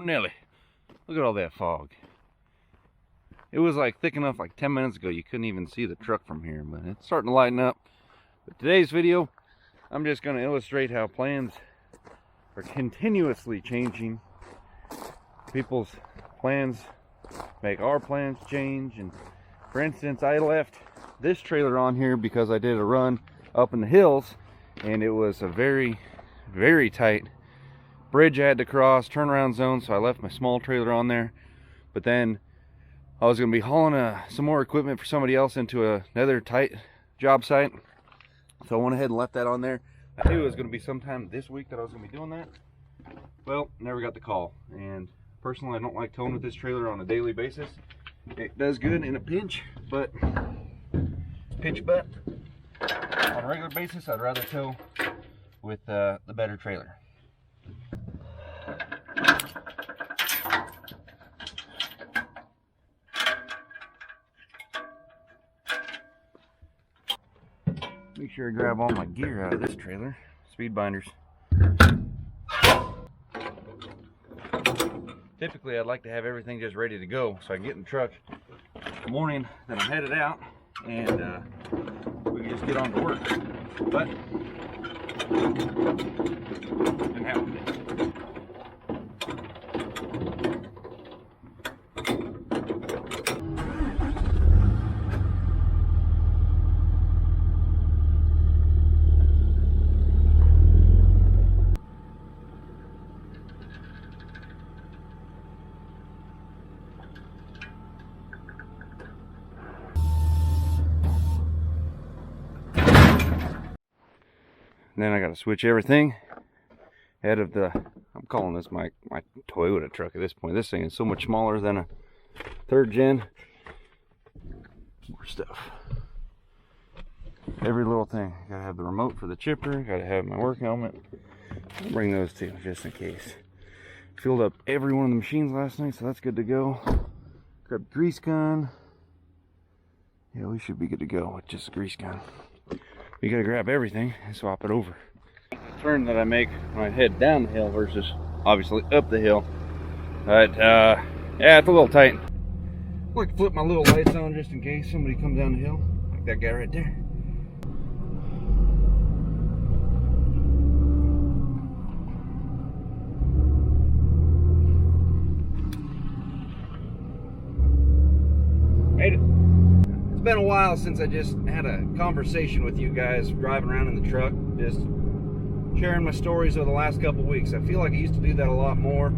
Oh, Nelly. Look at all that fog. It was like thick enough like 10 minutes ago you couldn't even see the truck from here, but it's starting to lighten up. But today's video, I'm just going to illustrate how plans are continuously changing. People's plans make our plans change. And for instance, I left this trailer on here because I did a run up in the hills, and it was a very, very tight bridge I had to cross, turnaround zone, so I left my small trailer on there. But then I was going to be hauling some more equipment for somebody else into another tight job site, so I went ahead and left that on there. I knew it was going to be sometime this week that I was going to be doing that. Well, never got the call, and personally I don't like towing with this trailer on a daily basis. It does good in a pinch, but on a regular basis I'd rather tow with the better trailer. Make sure I grab all my gear out of this trailer. Speed binders. Typically I'd like to have everything just ready to go so I can get in the truck the morning that I'm headed out, and we can just get on to work. But didn't happen. Then I got to switch everything out of the, I'm calling this my Toyota truck at this point. This thing is so much smaller than a third gen. More stuff. Every little thing. Gotta have the remote for the chipper. Gotta have my work helmet. I'll bring those too, just in case. Filled up every one of the machines last night, so that's good to go. Grab a grease gun. Yeah, we should be good to go with just a grease gun. You gotta grab everything and swap it over. The turn that I make when I head down the hill versus obviously up the hill. But yeah, it's a little tight. I like to flip my little lights on just in case somebody comes down the hill, like that guy right there. Made it. It's been a while since I just had a conversation with you guys driving around in the truck, just sharing my stories over the last couple weeks. I feel like I used to do that a lot more.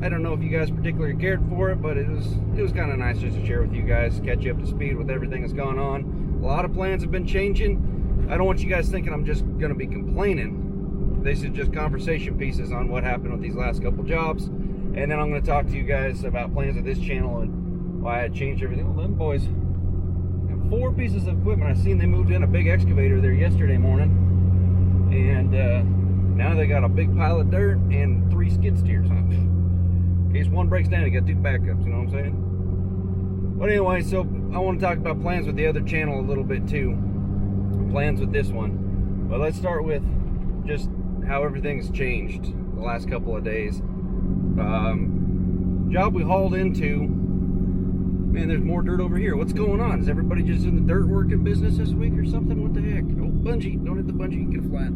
I don't know if you guys particularly cared for it, but it was kind of nice just to share with you guys, catch you up to speed with everything that's gone on. A lot of plans have been changing. I don't want you guys thinking I'm just going to be complaining. This is just conversation pieces on what happened with these last couple jobs, and then I'm going to talk to you guys about plans of this channel and why I changed everything. Well, them boys, 4 pieces of equipment. I seen they moved in a big excavator there yesterday morning, and now they got a big pile of dirt and 3 skid steers. In case one breaks down, you got 2 backups, you know what I'm saying? But anyway, so I want to talk about plans with the other channel a little bit too. Plans with this one. But let's start with just how everything's changed the last couple of days. Job we hauled into, man, there's more dirt over here. What's going on? Is everybody just in the dirt working business this week or something? What the heck? Oh, bungee. Don't hit the bungee. Get it flat.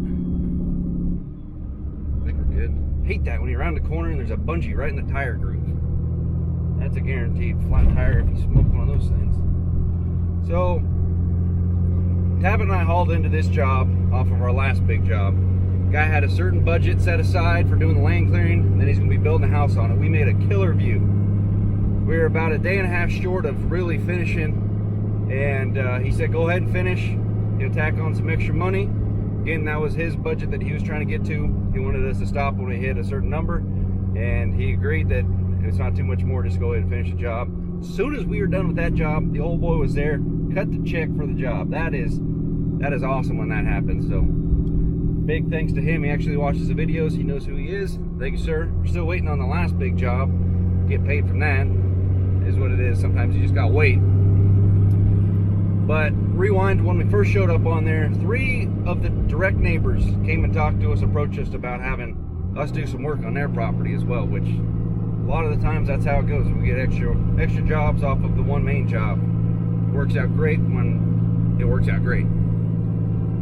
I think we're good. Hate that when you're around the corner and there's a bungee right in the tire groove. That's a guaranteed flat tire if you smoke one of those things. So, Tabit and I hauled into this job off of our last big job. Guy had a certain budget set aside for doing the land clearing, and then he's going to be building a house on it. We made a killer view. We were about a day and a half short of really finishing, and he said go ahead and finish. He'll tack on some extra money. Again, that was his budget that he was trying to get to. He wanted us to stop when we hit a certain number, and he agreed that it's not too much more, just go ahead and finish the job. As soon as we were done with that job, the old boy was there, cut the check for the job. That is awesome when that happens. So big thanks to him. He actually watches the videos. He knows who he is. Thank you, sir. We're still waiting on the last big job. Get paid from that. Is what it is. Sometimes you just gotta wait. But rewind, when we first showed up on there, 3 of the direct neighbors came and talked to us, approached us about having us do some work on their property as well, which lot of the times that's how it goes. We get extra jobs off of the one main job. Works out great when it works out great.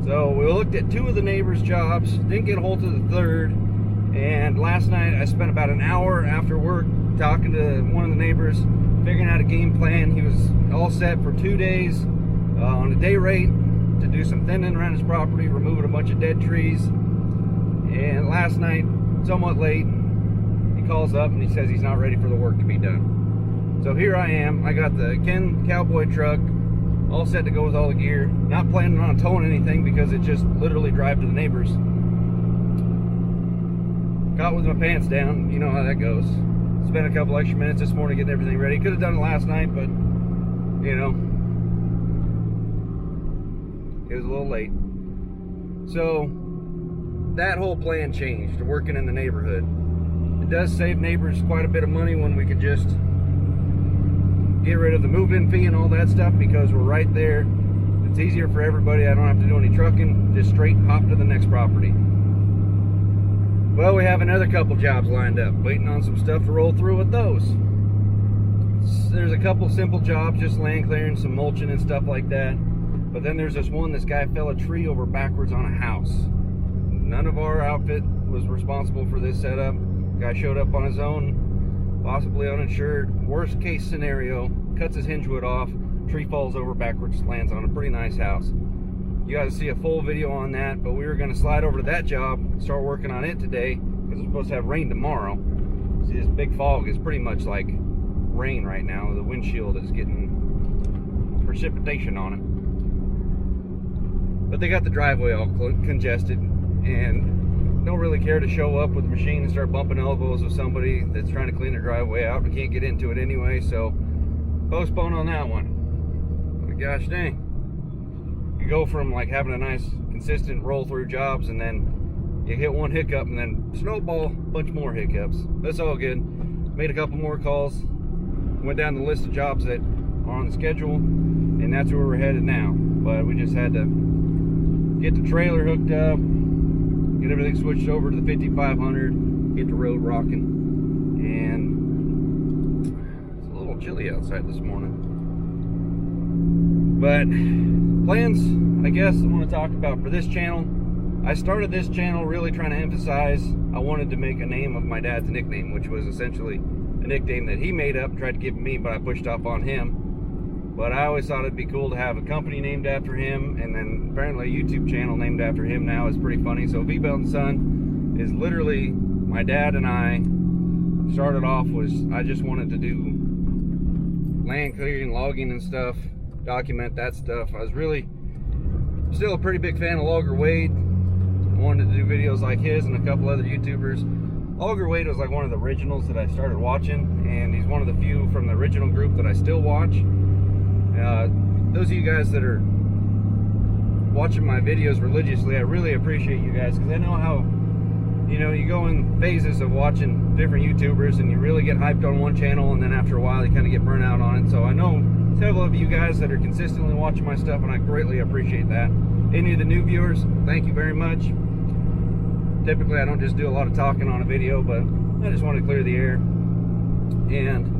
So we looked at 2 of the neighbors' jobs, didn't get a hold of the 3rd, and last night I spent about an hour after work talking to one of the neighbors, figuring out a game plan. He was all set for 2 days on a day rate to do some thinning around his property, removing a bunch of dead trees. And last night, somewhat late, he calls up and he says he's not ready for the work to be done. So here I am. I got the Ken Cowboy truck all set to go with all the gear. Not planning on towing anything because it just literally drive to the neighbors. Got with my pants down. You know how that goes. Spent a couple extra minutes this morning getting everything ready. Could have done it last night, but you know, it was a little late. So that whole plan changed to working in the neighborhood. It does save neighbors quite a bit of money when we could just get rid of the move-in fee and all that stuff, because we're right there. It's easier for everybody. I don't have to do any trucking, just straight hop to the next property. Well, we have another couple jobs lined up, waiting on some stuff to roll through with those. There's a couple simple jobs, just land clearing, some mulching and stuff like that. But then there's this one, this guy fell a tree over backwards on a house. None of our outfit was responsible for this setup. Guy showed up on his own, possibly uninsured. Worst case scenario, cuts his hinge wood off, tree falls over backwards, lands on a pretty nice house. You guys see a full video on that, but we were going to slide over to that job, start working on it today, because we're supposed to have rain tomorrow. See, this big fog is pretty much like rain right now. The windshield is getting precipitation on it. But they got the driveway all congested, and don't really care to show up with a machine and start bumping elbows with somebody that's trying to clean their driveway out. We can't get into it anyway, so postpone on that one. But gosh dang, you go from like having a nice consistent roll through jobs, and then you hit one hiccup and then snowball a bunch more hiccups. That's all good. Made a couple more calls, went down the list of jobs that are on the schedule, and that's where we're headed now. But we just had to get the trailer hooked up, get everything switched over to the 5500, get the road rocking. And it's a little chilly outside this morning. But plans, I guess, I want to talk about for this channel. I started this channel really trying to emphasize I wanted to make a name of my dad's nickname, which was essentially a nickname that he made up, tried to give me, but I pushed off on him. But I always thought it'd be cool to have a company named after him, and then apparently a YouTube channel named after him now is pretty funny. So V-Belt & Son is literally my dad and I started off was I just wanted to do land clearing, logging and stuff, document that stuff. I was really still a pretty big fan of Logger Wade. I wanted to do videos like his and a couple other YouTubers. Logger Wade was like one of the originals that I started watching, and he's one of the few from the original group that I still watch. Those of you guys that are watching my videos religiously, I really appreciate you guys, because I know how, you know, you go in phases of watching different YouTubers and you really get hyped on one channel, and then after a while you kind of get burnt out on it. So I know several of you guys that are consistently watching my stuff, and I greatly appreciate that. Any of the new viewers, thank you very much. Typically I don't just do a lot of talking on a video, but I just want to clear the air. And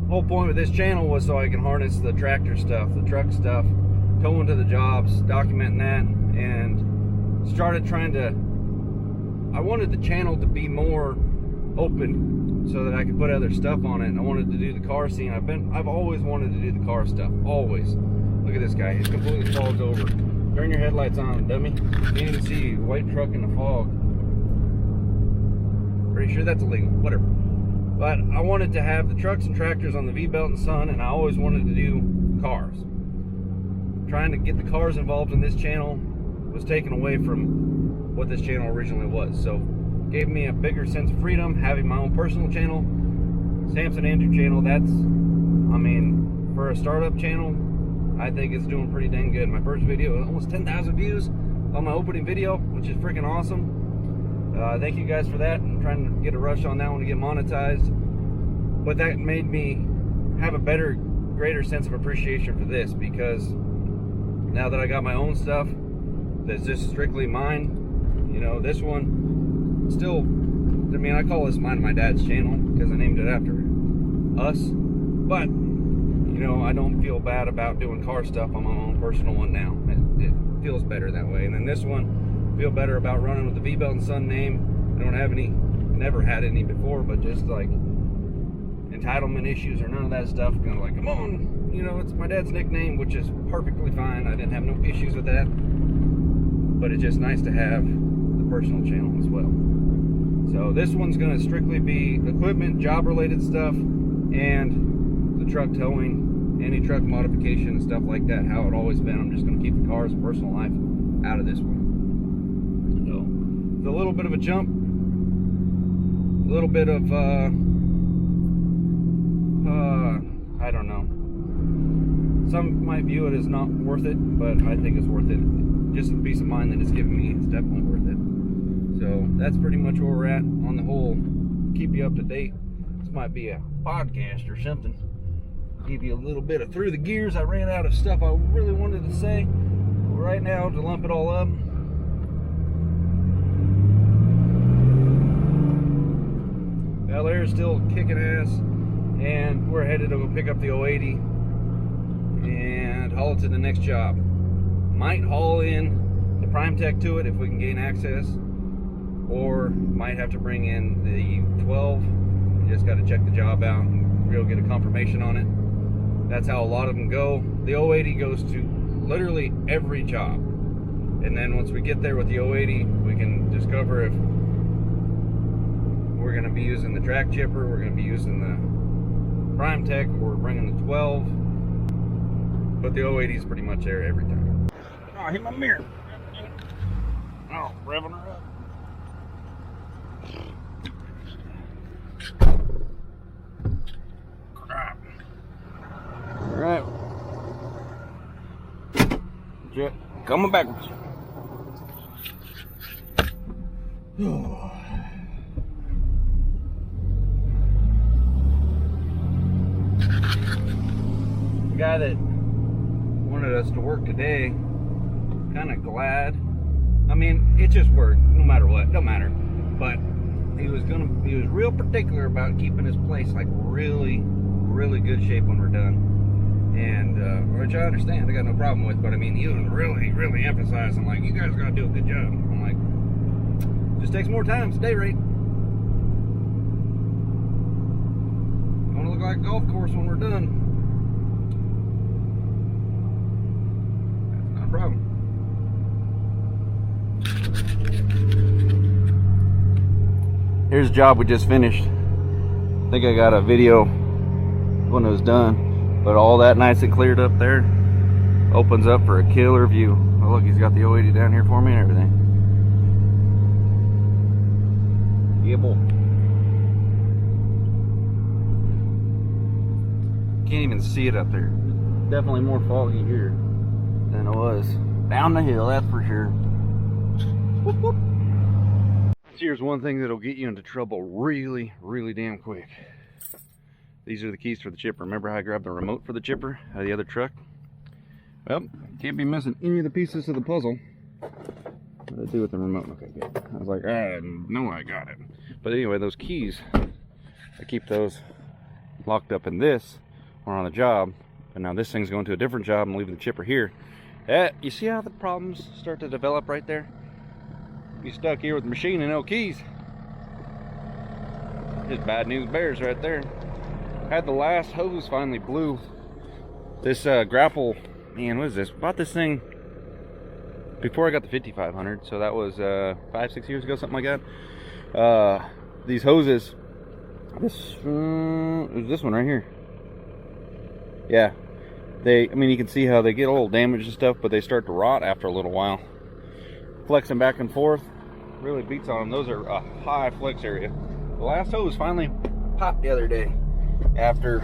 whole point with this channel was so I can harness the tractor stuff, the truck stuff, towing to the jobs, documenting that, and started trying to, I wanted the channel to be more open so that I could put other stuff on it. I wanted to do the car scene. I've always wanted to do the car stuff, always. Look at this guy, he's completely fogged over. Turn your headlights on, dummy. You can't even see a white truck in the fog. Pretty sure that's illegal, whatever. But I wanted to have the trucks and tractors on the V-Belt & Son, and I always wanted to do cars. Trying to get the cars involved in this channel was taken away from what this channel originally was. So gave me a bigger sense of freedom, having my own personal channel. Samson Andrew channel, that's, I mean, for a startup channel, I think it's doing pretty dang good. My first video, almost 10,000 views on my opening video, which is freaking awesome. Thank you guys for that. I'm trying to get a rush on that one to get monetized. But that made me have a better, greater sense of appreciation for this, because now that I got my own stuff that's just strictly mine, you know, this one still mean, I call this mine my dad's channel because I named it after us. But, you know, I don't feel bad about doing car stuff on my own personal one now. It feels better that way. And then this one, I feel better about running with the V-Belt and Son name. I don't have any, never had any before, but just like entitlement issues or none of that stuff. Kind of like, come on, you know, it's my dad's nickname, which is perfectly fine. I didn't have no issues with that. But it's just nice to have the personal channel as well. So this one's going to strictly be equipment, job-related stuff, and the truck towing, any truck modification and stuff like that, how it always been. I'm just going to keep the cars and personal life out of this one. So it's a little bit of a jump, a little bit of, I don't know. Some might view it as not worth it, but I think it's worth it. Just the peace of mind that it's given me, it's definitely worth it. So that's pretty much where we're at on the whole, keep you up to date. This might be a podcast or something. Give you a little bit of through the gears. I ran out of stuff I really wanted to say. But right now, to lump it all up, Bel Air is still kicking ass, and we're headed to go pick up the 080 and haul it to the next job. Might haul in the Prime Tech to it if we can gain access, or might have to bring in the 12. We just got to check the job out and we'll get a confirmation on it. That's how a lot of them go. The 080 goes to literally every job, and then once we get there with the 080, we can discover if we're going to be using the track chipper, we're going to be using the Prime Tech, or we're bringing the 12. But the 080 is pretty much there every time. Oh, I hit my mirror. Oh, revving her up. Crap. Alright. Jet coming backwards. The guy that wanted us to work today, kind of glad. I mean, it's just work, no matter what, don't matter. But he was real particular about keeping his place like really good shape when we're done. And which I understand, I got no problem with, but I mean, he was really emphasizing, like, you guys gotta do a good job. I'm like, just takes more time, it's day rate. I wanna look like a golf course when we're done. That's not a problem. Here's a job we just finished. I think I got a video when it was done. But all that nice and cleared up there opens up for a killer view. Oh, look, he's got the 080 down here for me and everything. Yeah, boy. Can't even see it up there. Definitely more foggy here than it was down the hill, that's for sure. Whoop, whoop. Here's one thing that'll get you into trouble really damn quick. These are the keys for the chipper. Remember how I grabbed the remote for the chipper out of the other truck? Well, can't be missing any of the pieces of the puzzle. What did I do with the remote? Okay, good. I was like, I know I got it. But anyway, those keys, I keep those locked up in this or on the job. But now this thing's going to a different job. I'm leaving the chipper here. You see how the problems start to develop right there? You stuck here with the machine and no keys. Just bad news bears right there. Had the last hose finally blew. This grapple, man, what is this? Bought this thing before I got the 5500, so that was 5-6 years ago, something like that. These hoses, this is this one right here. Yeah, I mean, you can see how they get a little damaged and stuff, but they start to rot after a little while. Flexing back and forth really beats on them. Those are a high flex area. The last hose finally popped the other day after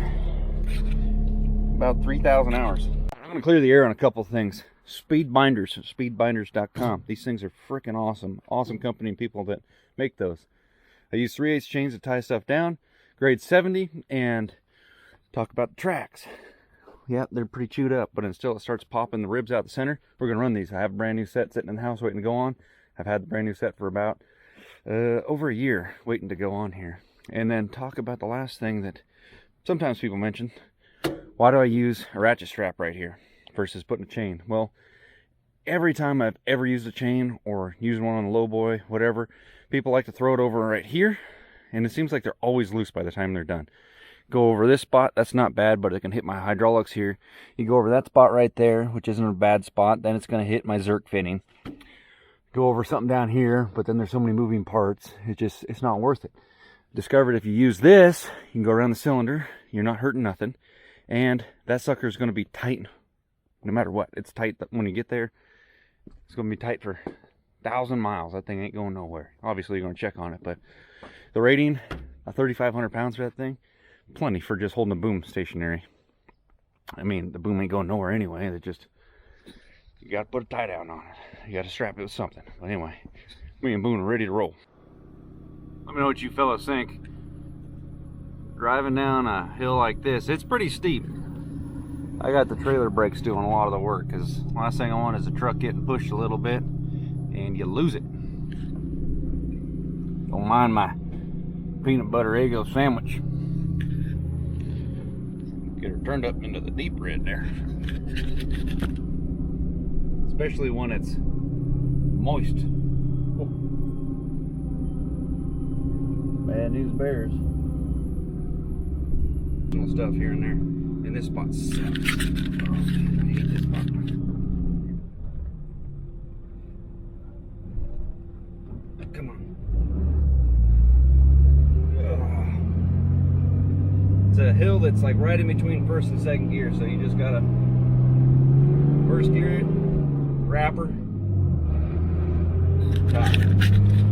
about 3,000 hours. I'm going to clear the air on a couple things. Speed Binders, speedbinders.com. These things are freaking awesome. Awesome company and people that make those. I use 3/8 chains to tie stuff down, grade 70, and talk about the tracks. Yeah, they're pretty chewed up, but until it starts popping the ribs out the center, we're going to run these. I have a brand new set sitting in the house waiting to go on. I've had the brand new set for about over a year waiting to go on here. And then talk about the last thing that sometimes people mention. Why do I use a ratchet strap right here versus putting a chain? Well, every time I've ever used a chain or used one on the lowboy, whatever, people like to throw it over right here, and it seems like they're always loose by the time they're done. Go over this spot, that's not bad, but it can hit my hydraulics here. You go over that spot right there, which isn't a bad spot, then it's going to hit my Zerk fitting. Go over something down here, but then there's so many moving parts, it's not worth it. Discovered if you use this, you can go around the cylinder, you're not hurting nothing, and that sucker is going to be tight no matter what. It's tight when you get there. It's going to be tight for 1,000 miles. That thing ain't going nowhere. Obviously, you're going to check on it, but the rating, 3,500 pounds for that thing, plenty for just holding the boom stationary. I mean, the boom ain't going nowhere anyway. It just, you got to put a tie down on it. You got to strap it with something. But anyway, me and Boone are ready to roll. Let me know what you fellas think. Driving down a hill like this, it's pretty steep. I got the trailer brakes doing a lot of the work, because last thing I want is the truck getting pushed a little bit and you lose it. Don't mind my peanut butter Eggo sandwich. Get her turned up into the deep red there. Especially when it's moist. Oh. Bad news bears. Little stuff here and there. And this spot sucks. Oh, I hate this spot. Come on. Ugh. It's a hill that's like right in between first and second gear, so you just gotta first gear it, wrapper, top.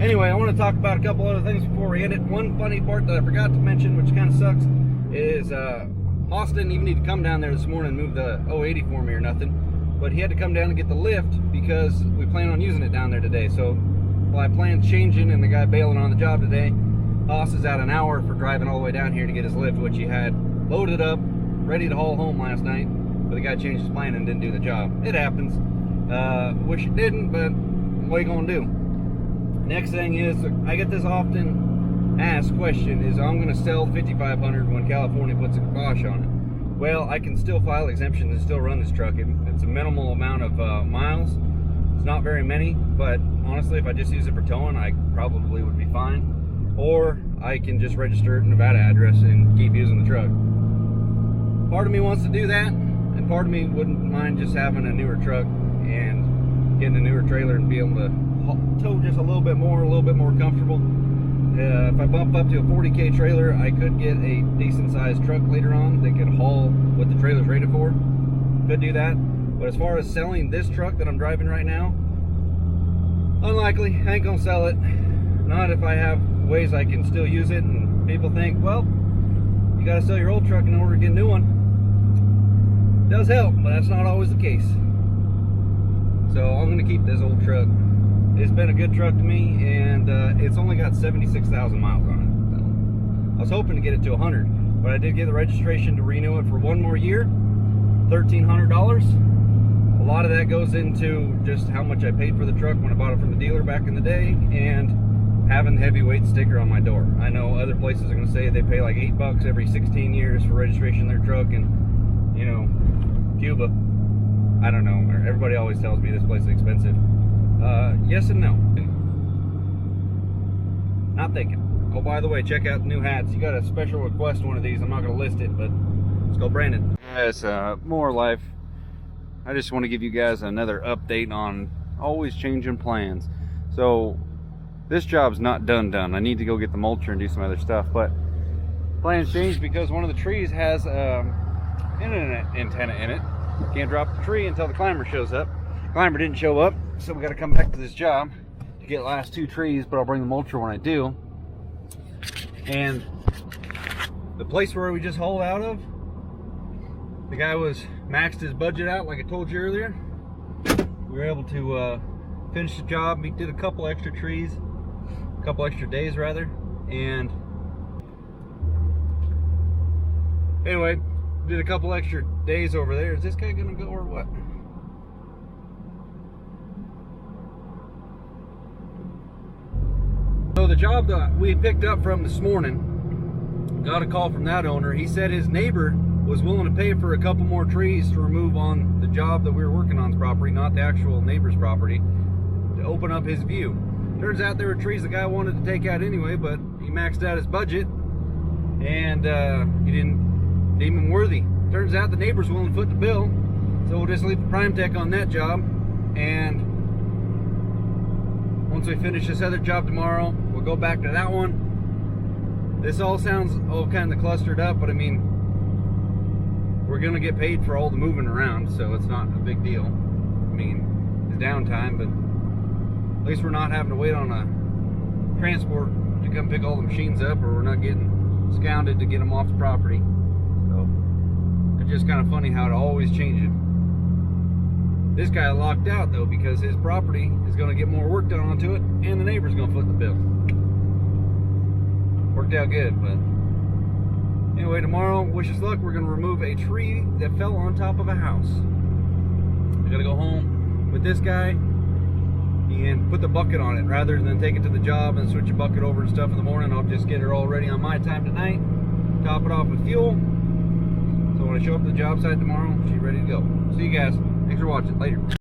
Anyway, I want to talk about a couple other things before we end it. One funny part that I forgot to mention, which kind of sucks, is Hoss didn't even need to come down there this morning and move the 080 for me or nothing, but he had to come down and get the lift because we plan on using it down there today. So while I planned changing and the guy bailing on the job today, Hoss is out an hour for driving all the way down here to get his lift, which he had loaded up, ready to haul home last night, but the guy changed his plan and didn't do the job. It happens. Wish it didn't, but what are you gonna do? Next thing is, I get this often asked question, is I'm gonna sell 5500 when California puts a kibosh on it. Well, I can still file exemptions and still run this truck. It's a minimal amount of miles. It's not very many, but honestly, if I just use it for towing, I probably would be fine. Or I can just register it in Nevada address and keep using the truck. Part of me wants to do that, and part of me wouldn't mind just having a newer truck and getting a newer trailer and be able to tow just a little bit more comfortable. If I bump up to a 40K trailer, I could get a decent sized truck later on that could haul what the trailer's rated for. Could do that. But as far as selling this truck that I'm driving right now, unlikely. I ain't gonna sell it. Not if I have ways I can still use it, and people think, well, you gotta sell your old truck in order to get a new one. It does help, but that's not always the case. So I'm gonna keep this old truck. It's been a good truck to me, and it's only got 76,000 miles on it. So I was hoping to get it to 100, but I did get the registration to renew it for one more year, $1,300. A lot of that goes into just how much I paid for the truck when I bought it from the dealer back in the day, and having the heavyweight sticker on my door. I know other places are going to say they pay like $8 every 16 years for registration of their truck, and you know, Cuba, I don't know. Everybody always tells me this place is expensive. Yes and no. Not thinking. Oh, by the way, check out the new hats. You got a special request one of these. I'm not going to list it, but let's go, Brandon. It's more life. I just want to give you guys another update on always changing plans. So this job's not done. I need to go get the mulcher and do some other stuff, but plans changed because one of the trees has internet antenna in it. Can't drop the tree until the climber shows up. Climber didn't show up, so we got to come back to this job to get the last two trees, but I'll bring the mulcher when I do. And the place where we just hauled out of, the guy was maxed his budget out, like I told you earlier. We were able to finish the job. We did a couple extra trees, a couple extra days rather, and anyway, did a couple extra days over there. Is this guy gonna go or what? job that we picked up from this morning, got a call from that owner. He said his neighbor was willing to pay for a couple more trees to remove on the job that we were working on's property, not the actual neighbor's property, to open up his view. Turns out there were trees the guy wanted to take out anyway, but he maxed out his budget and he didn't deem him worthy. Turns out the neighbor's willing to foot the bill, so we'll just leave the Prime Tech on that job, and once we finish this other job tomorrow, we'll go back to that one. This all sounds all kind of clustered up, but I mean, we're gonna get paid for all the moving around, so it's not a big deal. I mean, it's downtime, but at least we're not having to wait on a transport to come pick all the machines up, or we're not getting scounded to get them off the property. So it's just kind of funny how it always changes. This guy locked out though, because his property is going to get more work done onto it, and the neighbor's going to foot the bill. Worked out good, but anyway, tomorrow, wish us luck. We're going to remove a tree that fell on top of a house. I got to go home with this guy and put the bucket on it, rather than take it to the job and switch the bucket over and stuff in the morning. I'll just get it all ready on my time tonight, top it off with fuel, so when I show up to the job site tomorrow, she's ready to go. See you guys. Thanks for watching. Later.